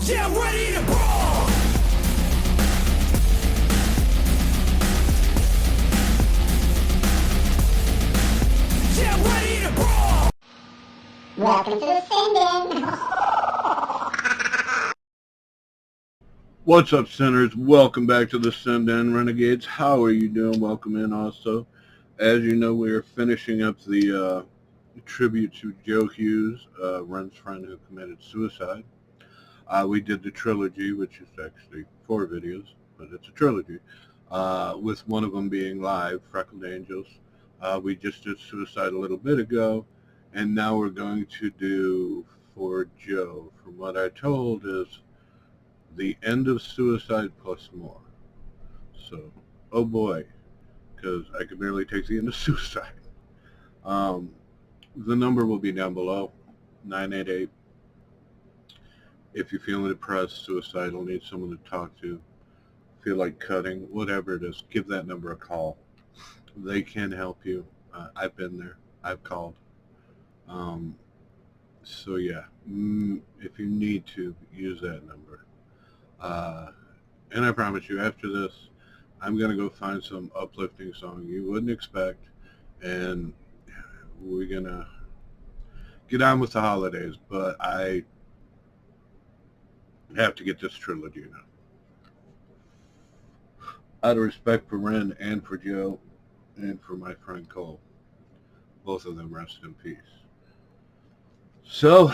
Yeah, I'm ready to brawl. Yeah, I'm ready to brawl. Welcome to the sinden. What's up, sinners? Welcome back to the sinden, Renegades. How are you doing? Welcome in also. As you know, we are finishing up the tribute to Joe Hughes, Ren's friend who committed suicide. We did the trilogy, which is actually 4 videos, but it's a trilogy, with one of them being live, Freckled Angels. We just did Suicide a little bit ago, and now we're going to do For Joe. From what I told is the end of Suicide plus more. So, oh boy, because I could barely take the end of Suicide. The number will be down below, 988. If you're feeling depressed, suicidal, need someone to talk to, feel like cutting, whatever it is, give that number a call. They can help you. I've been there. I've called. So yeah, if you need to, use that number. And I promise you, after this, I'm going to go find some uplifting song you wouldn't expect, and we're going to get on with the holidays, but I have to get this trilogy now. Out of respect for Ren and for Joe and for my friend Cole. Both of them rest in peace. So,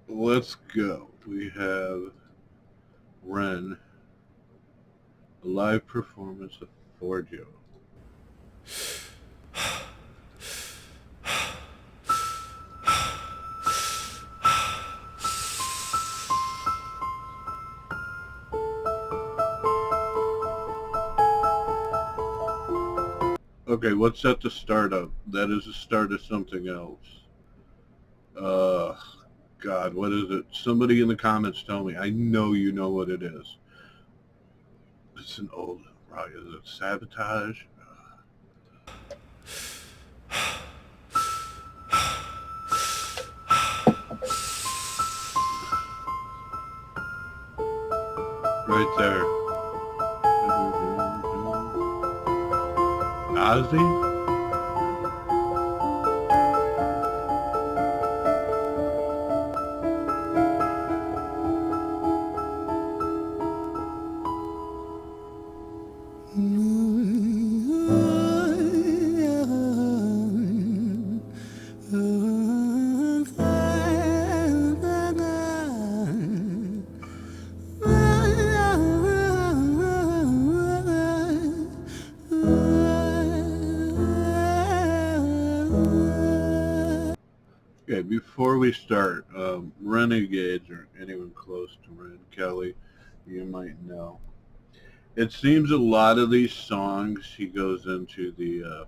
let's go. We have Ren, a live performance of For Joe. Okay, what's that the start of? That is the start of something else. God, what is it? Somebody in the comments tell me. I know you know what it is. It's an old, right? Is it Sabotage? Right there. Ozzy? Okay, before we start, Renegades or anyone close to Ren Kelly, you might know. It seems a lot of these songs he goes into the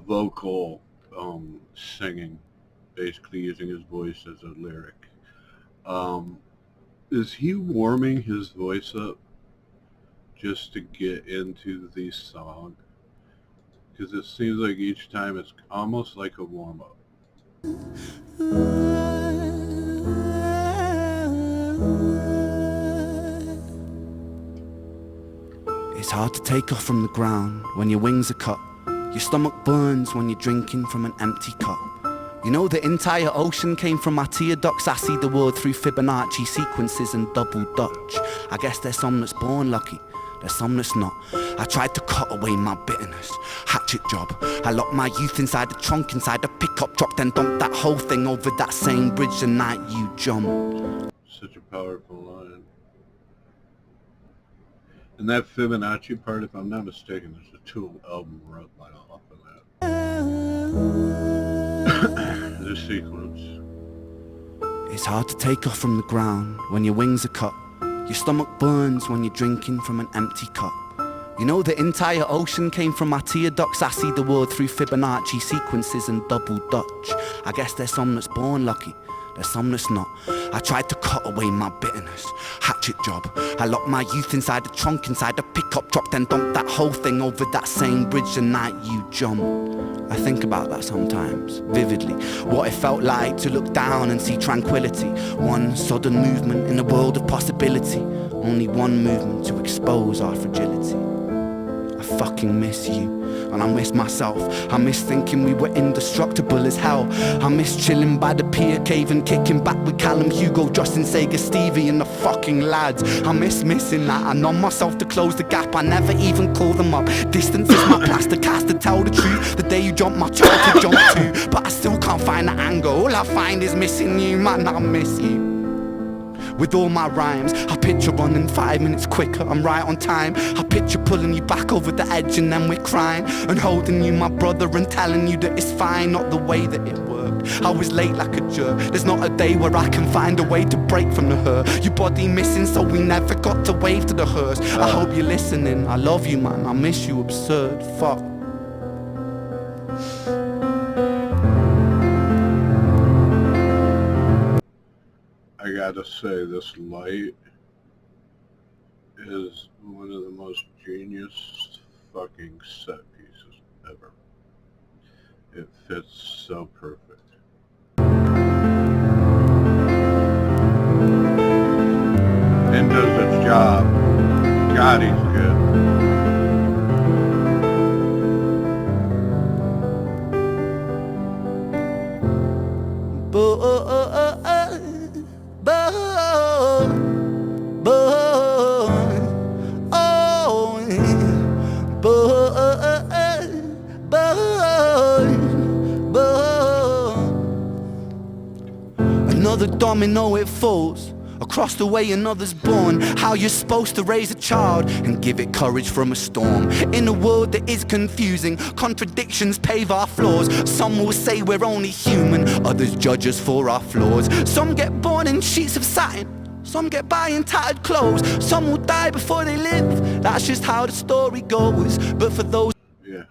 vocal singing, basically using his voice as a lyric. Is he warming his voice up just to get into the song? Because it seems like each time it's almost like a warm-up. It's hard to take off from the ground when your wings are cut. Your stomach burns when you're drinking from an empty cup. You know the entire ocean came from my tear ducts. I see the world through Fibonacci sequences and double Dutch. I guess there's some that's born lucky, there's some that's not. I tried to cut away my bitterness, hatchet job. I locked my youth inside the trunk, inside the pickup truck, then dumped that whole thing over that same bridge the night you jumped. Such a powerful line. And that Fibonacci part, if I'm not mistaken, there's a Tool album wrote by off of that. The sequence. It's hard to take off from the ground when your wings are cut. Your stomach burns when you're drinking from an empty cup. You know the entire ocean came from my tear ducts. I see the world through Fibonacci sequences and double Dutch. I guess there's some that's born lucky, there's some that's not. I tried to cut away my bitterness, hatchet job. I locked my youth inside the trunk, inside the pickup truck, then dumped that whole thing over that same bridge the night you jumped. I think about that sometimes, vividly. What it felt like to look down and see tranquility. One sudden movement in a world of possibility. Only one movement to expose our fragility. I fucking miss you, and I miss myself. I miss thinking we were indestructible as hell. I miss chilling by the pier cave and kicking back with Callum, Hugo, Justin, Sega, Stevie and the fucking lads. I miss missing that. I numb myself to close the gap. I never even call them up. Distance is my plaster cast to tell the truth. The day you jump, my child to jump to. But I still can't find the anger. All I find is missing you, man, I miss you. With all my rhymes, I picture running 5 minutes quicker, I'm right on time. I picture pulling you back over the edge and then we're crying. And holding you, my brother, and telling you that it's fine. Not the way that it worked, I was late like a jerk. There's not a day where I can find a way to break from the hurt. Your body missing, so we never got to wave to the hearse. I hope you're listening, I love you, man, I miss you, absurd, fuck. I gotta say, this light is one of the most genius fucking set pieces ever. It fits so perfect. And does its job. God, he's good. Another domino, it falls. Across the way another's born. How you're supposed to raise a child and give it courage from a storm. In a world that is confusing, contradictions pave our flaws. Some will say we're only human, others judge us for our flaws. Some get born in sheets of satin, some get by in tattered clothes. Some will die before they live, that's just how the story goes. But for those, Yeah,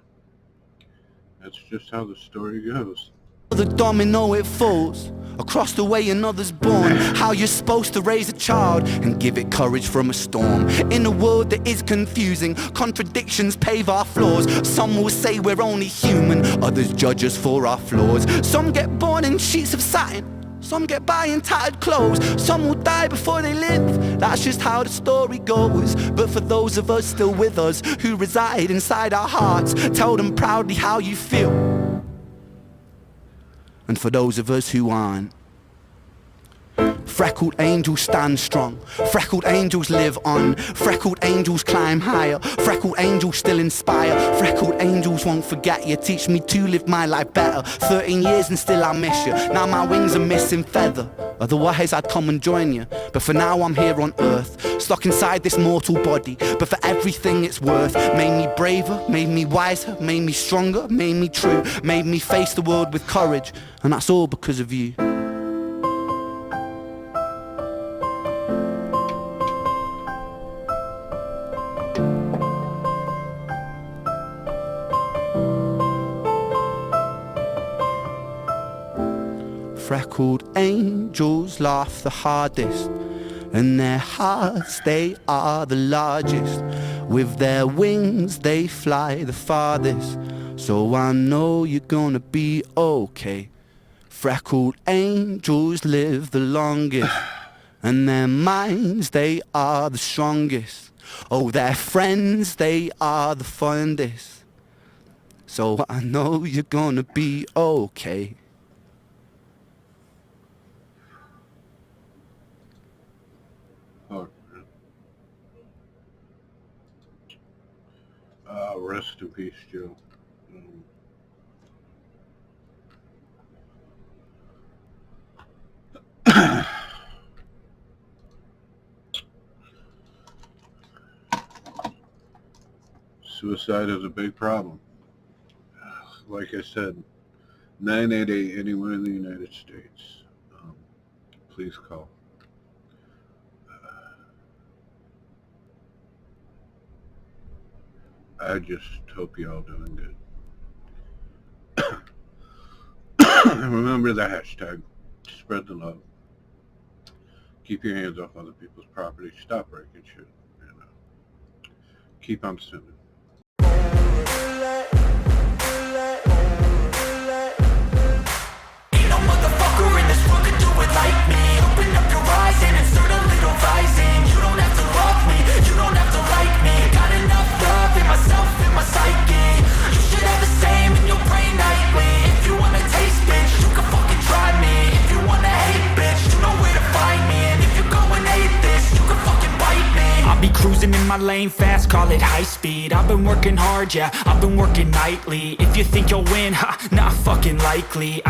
that's just how the story goes. the domino, it falls. Across the way another's born. How you're supposed to raise a child and give it courage from a storm. In a world that is confusing, contradictions pave our flaws. Some will say we're only human, others judge us for our flaws. Some get born in sheets of satin, some get by in tattered clothes. Some will die before they live, that's just how the story goes. But for those of us still with us, who reside inside our hearts, tell them proudly how you feel. And for those of us who aren't, freckled angels stand strong, freckled angels live on, freckled angels climb higher, freckled angels still inspire, freckled angels won't forget you, teach me to live my life better. 13 years and still I miss you, now my wings are missing feather. Otherwise I'd come and join you, but for now I'm here on earth, stuck inside this mortal body. But for everything it's worth, made me braver, made me wiser, made me stronger, made me true, made me face the world with courage. And that's all because of you. Freckled angels laugh the hardest, and their hearts, they are the largest. With their wings they fly the farthest, so I know you're gonna be okay. Freckled angels live the longest, and their minds, they are the strongest. Oh, their friends, they are the fondest, so I know you're gonna be okay. Fuck, man. Rest in peace, Joe. Suicide is a big problem. Like I said, 988 anywhere in the United States. Please call. I just hope y'all doing good. Remember the hashtag. Spread the love. Keep your hands off other people's property. Stop breaking shit. And keep on sending. cruising in my lane fast, call it high speed. I've been working hard, yeah, I've been working nightly. If you think you'll win, ha, not fucking likely.